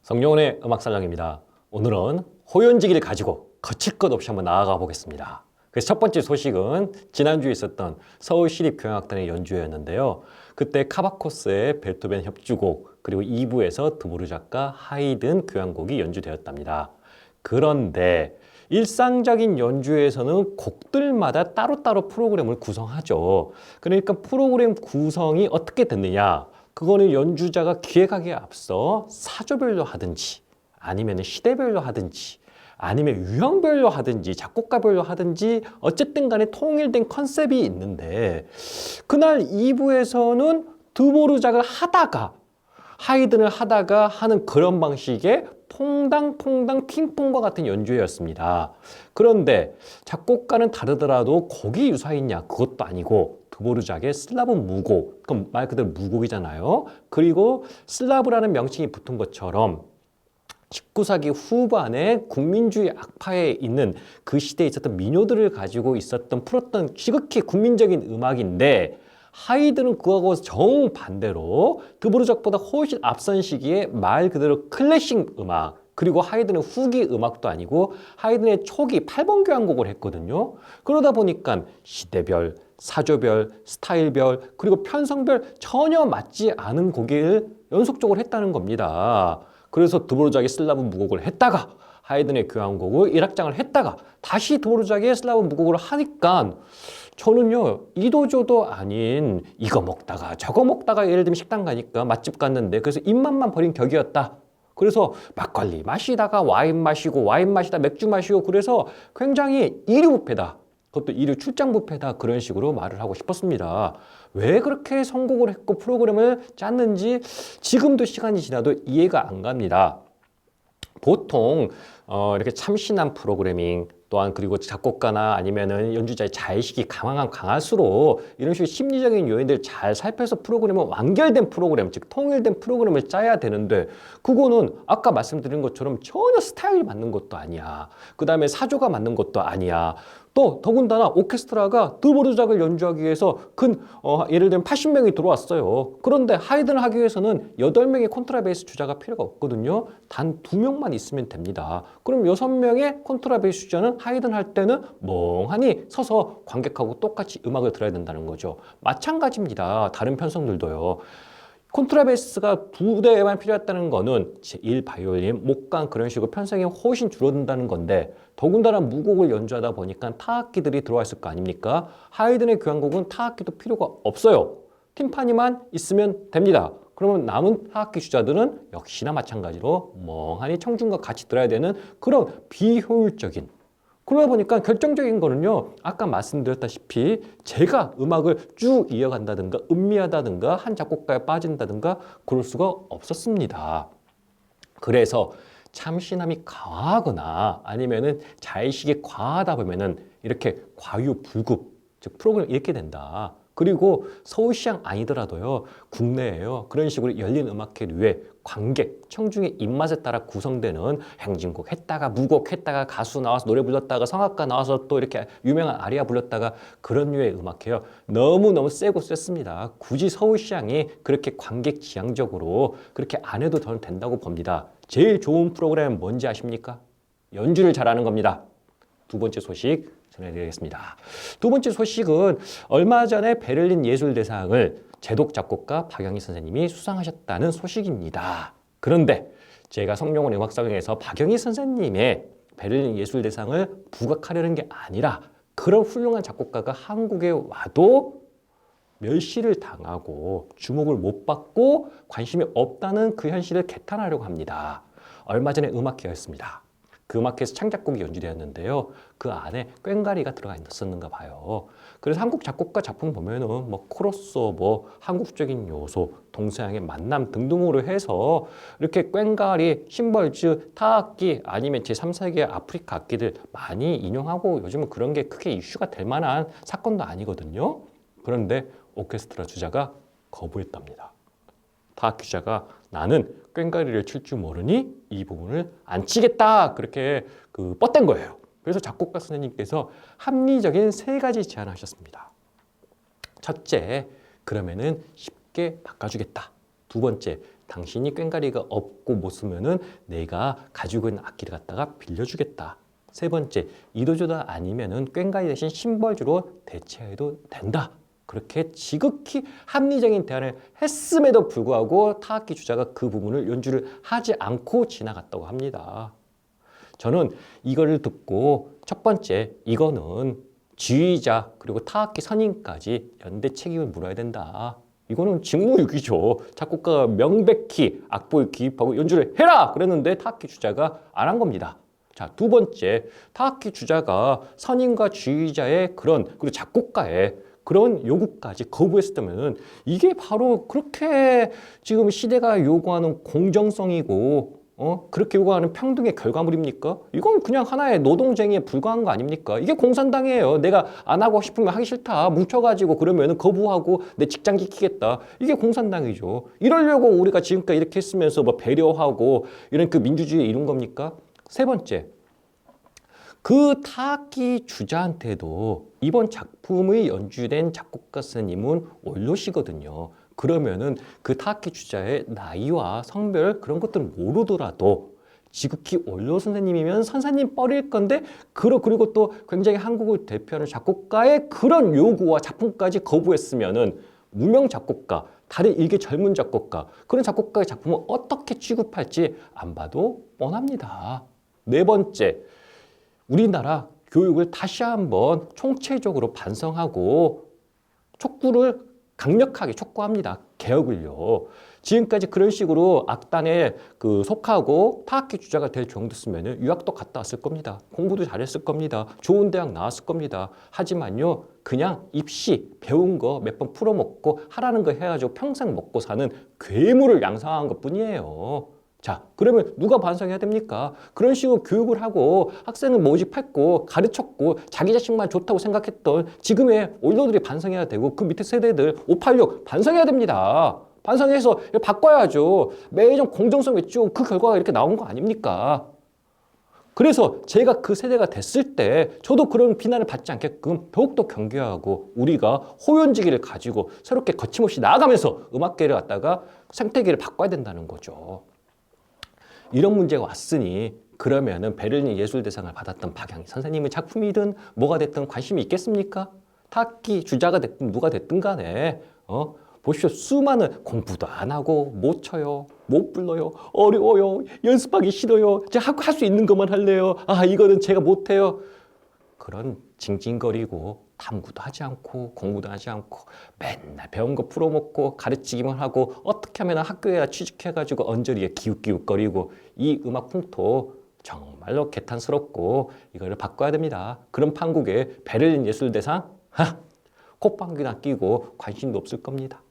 성룡원의 음악살롱입니다. 오늘은 호연지기를 가지고 거칠 것 없이 한번 나아가 보겠습니다. 그래서 첫 번째 소식은 지난주에 있었던 서울시립교향악단의 연주회였는데요. 그때 카바코스의 베토벤 협주곡 그리고 2부에서 드보르자크 하이든 교향곡이 연주되었답니다. 그런데 일상적인 연주에서는 곡들마다 따로따로 프로그램을 구성하죠. 그러니까 프로그램 구성이 어떻게 됐느냐? 그거는 연주자가 기획하기에 앞서 사조별로 하든지 아니면 시대별로 하든지 아니면 유형별로 하든지 작곡가별로 하든지 어쨌든 간에 통일된 컨셉이 있는데 그날 2부에서는 드보르자크를 하다가 하이든을 하다가 하는 그런 방식의 퐁당퐁당 핑퐁과 같은 연주회였습니다. 그런데 작곡가는 다르더라도 곡이 유사했냐? 그것도 아니고 드보르자크의 슬라브 무곡, 그럼 말 그대로 무곡이잖아요. 그리고 슬라브라는 명칭이 붙은 것처럼 19세기 후반에 국민주의 악파에 있는 그 시대에 있었던 민요들을 가지고 있었던 풀었던 지극히 국민적인 음악인데 하이든은 그거하고 정반대로 드보르자크보다 훨씬 앞선 시기에 말 그대로 클래식 음악 그리고 하이든은 후기 음악도 아니고 하이든의 초기 8번 교향곡을 했거든요. 그러다 보니까 시대별, 사조별, 스타일별 그리고 편성별 전혀 맞지 않은 곡을 연속적으로 했다는 겁니다. 그래서 드보르자크의 슬라브 무곡을 했다가 하이든의 교향곡을 1악장을 했다가 다시 드보르자크의 슬라브 무곡을 하니까 저는요 이도저도 아닌 이거 먹다가 저거 먹다가 예를 들면 식당 가니까 맛집 갔는데 그래서 입맛만 버린 격이었다. 그래서 막걸리 마시다가 와인 마시고 와인 마시다 맥주 마시고 그래서 굉장히 이류 뷔페다. 그것도 이류 출장 뷔페다 그런 식으로 말을 하고 싶었습니다. 왜 그렇게 선곡을 했고 프로그램을 짰는지 지금도 시간이 지나도 이해가 안 갑니다. 보통 이렇게 참신한 프로그래밍 또한 그리고 작곡가나 아니면은 연주자의 자의식이 강할수록 이런 식의 심리적인 요인들을 잘 살펴서 프로그램을 완결된 프로그램 즉 통일된 프로그램을 짜야 되는데 그거는 아까 말씀드린 것처럼 전혀 스타일이 맞는 것도 아니야. 그 다음에 사조가 맞는 것도 아니야. 또 더군다나 오케스트라가 드보르자크를 연주하기 위해서 예를 들면 80명이 들어왔어요. 그런데 하이든을 하기 위해서는 8명의 콘트라베이스 주자가 필요가 없거든요. 단 2명만 있으면 됩니다. 그럼 6명의 콘트라베이스 주자는 하이든 할 때는 멍하니 서서 관객하고 똑같이 음악을 들어야 된다는 거죠. 마찬가지입니다. 다른 편성들도요. 콘트라베이스가 2대만 필요했다는 거는 제1 바이올린, 목관 그런 식으로 편성이 훨씬 줄어든다는 건데 더군다나 무곡을 연주하다 보니까 타악기들이 들어와 있을 거 아닙니까? 하이든의 교향곡은 타악기도 필요가 없어요. 팀파니만 있으면 됩니다. 그러면 남은 타악기 주자들은 역시나 마찬가지로 멍하니 청중과 같이 들어야 되는 그런 비효율적인 그러다 보니까 결정적인 거는요. 아까 말씀드렸다시피 제가 음악을 쭉 이어간다든가 음미하다든가 한 작곡가에 빠진다든가 그럴 수가 없었습니다. 그래서 참신함이 강하거나 아니면은 자의식이 과하다 보면은 이렇게 과유불급 즉 프로그램이 이렇게 된다. 그리고 서울시장 아니더라도요 국내에요 그런 식으로 열린 음악회류에 관객, 청중의 입맛에 따라 구성되는 행진곡 했다가 무곡 했다가 가수 나와서 노래 불렀다가 성악가 나와서 또 이렇게 유명한 아리아 불렀다가 그런 류의 음악회요 너무너무 세고 셌습니다. 굳이 서울시장이 그렇게 관객 지향적으로 그렇게 안 해도 저는 된다고 봅니다. 제일 좋은 프로그램은 뭔지 아십니까? 연주를 잘하는 겁니다. 두 번째 소식 전해드리겠습니다. 두 번째 소식은 얼마 전에 베를린 예술대상을 제독 작곡가 박영희 선생님이 수상하셨다는 소식입니다. 그런데 제가 성룡원 음악살롱에서 박영희 선생님의 베를린 예술대상을 부각하려는 게 아니라 그런 훌륭한 작곡가가 한국에 와도 멸시를 당하고 주목을 못 받고 관심이 없다는 그 현실을 개탄하려고 합니다. 얼마 전에 음악회였습니다. 그 음악회에서 창작곡이 연주되었는데요. 그 안에 꽹과리가 들어가 있었는가 봐요. 그래서 한국 작곡가 작품 보면은 뭐 코러소, 뭐 한국적인 요소, 동서양의 만남 등등으로 해서 이렇게 꽹과리, 심벌즈, 타악기 아니면 제3, 세계의 아프리카 악기들 많이 인용하고 요즘은 그런 게 크게 이슈가 될 만한 사건도 아니거든요. 그런데 오케스트라 주자가 거부했답니다. 타악기 주자가 나는 꽹과리를 칠 줄 모르니 이 부분을 안 치겠다 그렇게 뻗댄 거예요. 그래서 작곡가 선생님께서 합리적인 3가지 제안을 하셨습니다. 첫째, 그러면은 쉽게 바꿔주겠다. 두 번째, 당신이 꽹과리가 없고 못 쓰면은 내가 가지고 있는 악기를 갖다가 빌려주겠다. 세 번째, 이도저도 아니면은 꽹과리 대신 심벌주로 대체해도 된다. 그렇게 지극히 합리적인 대안을 했음에도 불구하고 타악기 주자가 그 부분을 연주를 하지 않고 지나갔다고 합니다. 저는 이거를 듣고 첫 번째, 이거는 지휘자 그리고 타악기 선임까지 연대 책임을 물어야 된다. 이거는 직무유기죠. 작곡가가 명백히 악보에 기입하고 연주를 해라! 그랬는데 타악기 주자가 안 한 겁니다. 자, 두 번째, 타악기 주자가 선임과 지휘자의 그리고 작곡가의 그런 요구까지 거부했다면 이게 바로 그렇게 지금 시대가 요구하는 공정성이고 그렇게 요구하는 평등의 결과물입니까? 이건 그냥 하나의 노동쟁의에 불과한 거 아닙니까? 이게 공산당이에요. 내가 안 하고 싶으면 하기 싫다. 뭉쳐가지고 그러면 거부하고 내 직장 지키겠다. 이게 공산당이죠. 이러려고 우리가 지금까지 이렇게 했으면서 뭐 배려하고 이런 그 민주주의에 이룬 겁니까? 세 번째, 그 타악기 주자한테도 이번 작품의 연주된 작곡가 선생님은 원로시거든요. 그러면은 그 타악기 주자의 나이와 성별 그런 것들은 모르더라도 지극히 원로 선생님이면 선생님 뻘일 건데 그리고 또 굉장히 한국을 대표하는 작곡가의 그런 요구와 작품까지 거부했으면은 무명 작곡가, 다른 일개 젊은 작곡가 그런 작곡가의 작품을 어떻게 취급할지 안 봐도 뻔합니다. 네 번째, 우리나라 교육을 다시 한번 총체적으로 반성하고 촉구를 강력하게 촉구합니다. 개혁을요. 지금까지 그런 식으로 악단에 속하고 타악기 주자가 될 정도였으면 유학도 갔다 왔을 겁니다. 공부도 잘했을 겁니다. 좋은 대학 나왔을 겁니다. 하지만요, 그냥 입시 배운 거 몇 번 풀어먹고 하라는 거 해가지고 평생 먹고 사는 괴물을 양성한 것 뿐이에요. 자, 그러면 누가 반성해야 됩니까? 그런 식으로 교육을 하고 학생을 모집했고 가르쳤고 자기 자신만 좋다고 생각했던 지금의 원로들이 반성해야 되고 그 밑에 세대들 586 반성해야 됩니다. 반성해서 바꿔야죠. 매년 공정성 외치고 그 결과가 이렇게 나온 거 아닙니까? 그래서 제가 그 세대가 됐을 때 저도 그런 비난을 받지 않게끔 더욱더 경계하고 우리가 호연지기를 가지고 새롭게 거침없이 나아가면서 음악계를 갖다가 생태계를 바꿔야 된다는 거죠. 이런 문제가 왔으니 그러면은 베를린 예술대상을 받았던 박양희 선생님의 작품이든 뭐가 됐든 관심이 있겠습니까? 타악기 주자가 됐든 누가 됐든 간에 보십시오. 수많은 공부도 안 하고 못 쳐요. 못 불러요. 어려워요. 연습하기 싫어요. 제가 할 수 있는 것만 할래요. 아, 이거는 제가 못해요. 그런 징징거리고 탐구도 하지 않고 공부도 하지 않고 맨날 배운 거 풀어먹고 가르치기만 하고 어떻게 하면 학교에 취직해가지고 언저리에 기웃기웃거리고 이 음악 풍토 정말로 개탄스럽고 이거를 바꿔야 됩니다. 그런 판국에 베를린 예술대상 콧방귀나 끼고 관심도 없을 겁니다.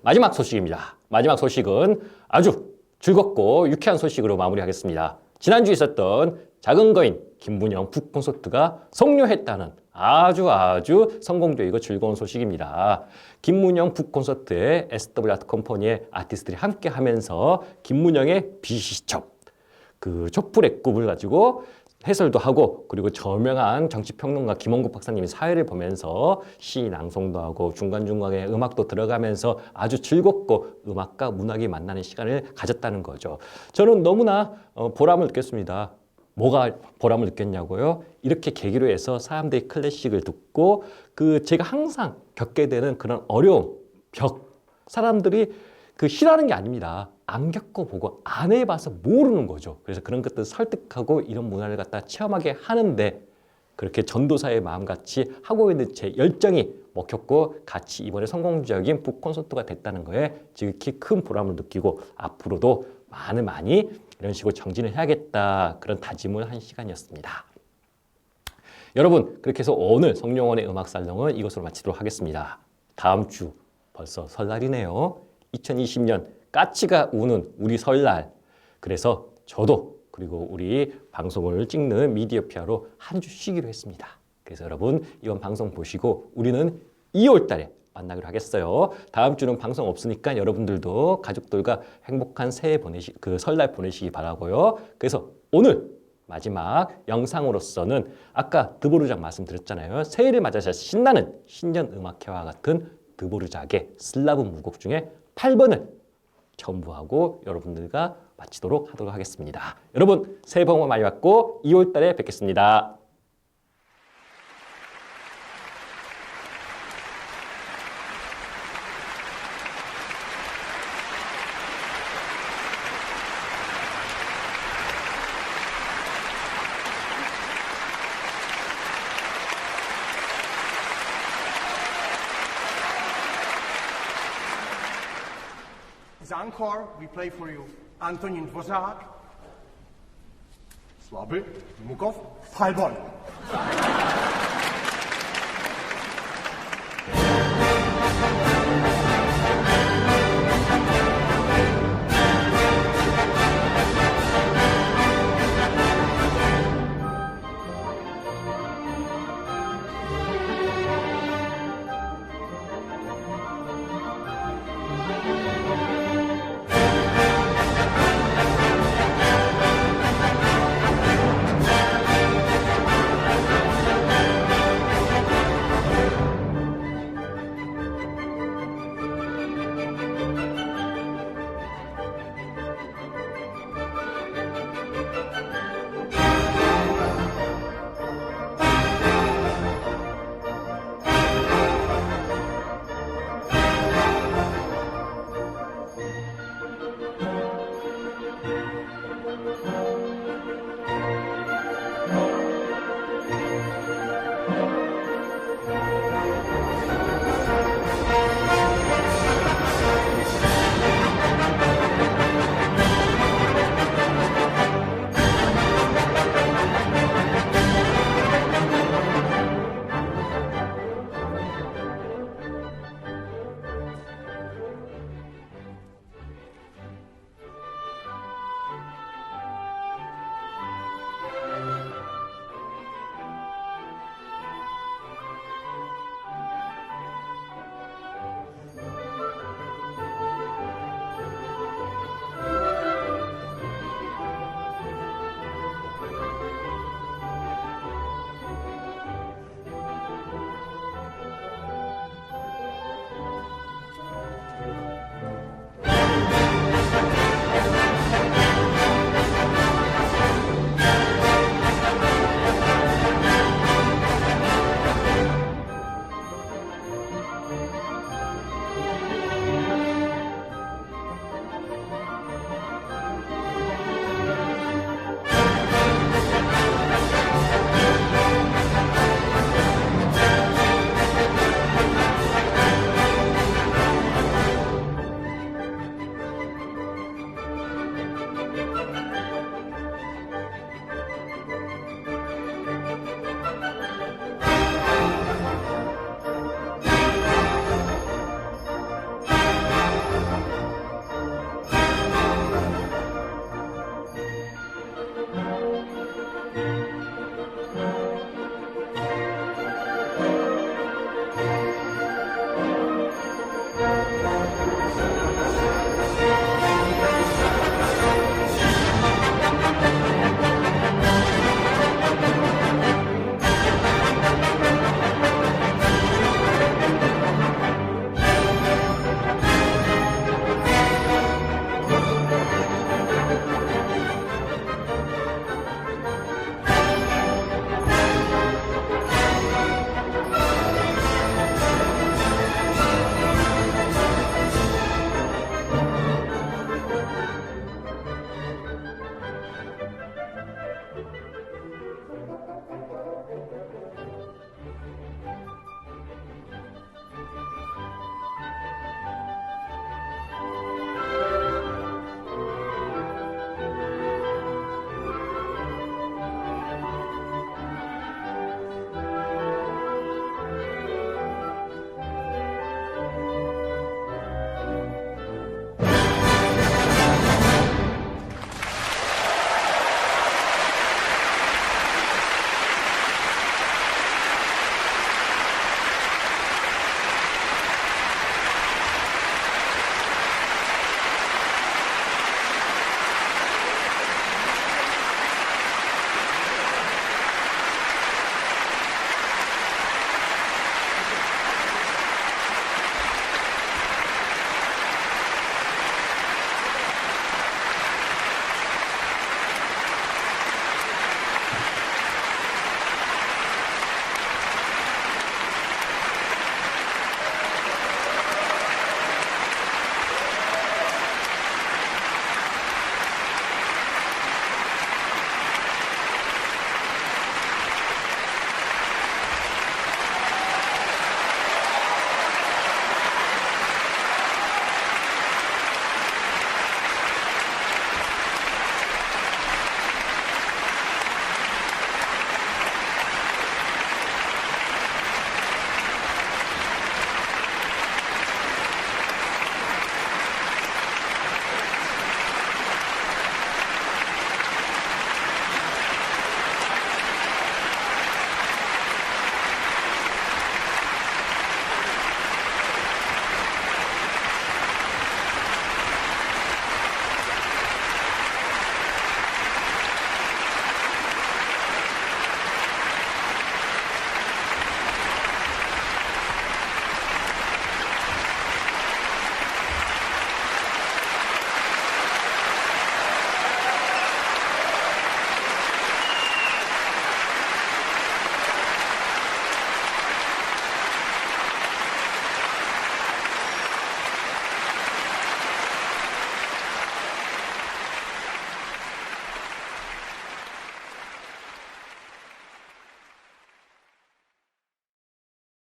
마지막 소식입니다. 마지막 소식은 아주 즐겁고 유쾌한 소식으로 마무리하겠습니다. 지난주에 있었던 작은 거인 김문영 북콘서트가 성료했다는 아주 성공적이고 즐거운 소식입니다. 김문영 북콘서트에 SW 아트 컴퍼니의 아티스트들이 함께 하면서 김문영의 비시첩, 그 촛불의 꿈을 가지고 해설도 하고 그리고 저명한 정치평론가 김원국 박사님이 사회를 보면서 시 낭송도 하고 중간중간에 음악도 들어가면서 아주 즐겁고 음악과 문학이 만나는 시간을 가졌다는 거죠. 저는 너무나 보람을 느꼈습니다. 뭐가 보람을 느꼈냐고요? 이렇게 계기로 해서 사람들이 클래식을 듣고 제가 항상 겪게 되는 그런 어려움, 벽, 사람들이 싫어하는 게 아닙니다. 안 겪어보고 안 해봐서 모르는 거죠. 그래서 그런 것들 설득하고 이런 문화를 갖다 체험하게 하는데 그렇게 전도사의 마음같이 하고 있는 제 열정이 먹혔고 같이 이번에 성공적인 북콘서트가 됐다는 거에 지극히 큰 보람을 느끼고 앞으로도 많이 이런 식으로 정진을 해야겠다 그런 다짐을 한 시간이었습니다. 여러분, 그렇게 해서 오늘 성룡원의 음악살롱은 이것으로 마치도록 하겠습니다. 다음 주 벌써 설날이네요. 2020년 까치가 우는 우리 설날. 그래서 저도 그리고 우리 방송을 찍는 미디어피아로 한 주 쉬기로 했습니다. 그래서 여러분 이번 방송 보시고 우리는 2월 달에 만나기로 하겠어요. 다음 주는 방송 없으니까 여러분들도 가족들과 행복한 새해 설날 보내시기 바라고요. 그래서 오늘 마지막 영상으로서는 아까 드보르작 말씀드렸잖아요. 새해를 맞아서 신나는 신년 음악회와 같은 드보르작의 슬라브 무곡 중에 8번을 첨부하고 여러분들과 마치도록 하도록 하겠습니다. 여러분 새해 복 많이 받고 2월 달에 뵙겠습니다. As encore, we play for you Antonin Dvořák, Słaby, Mukow, 8번.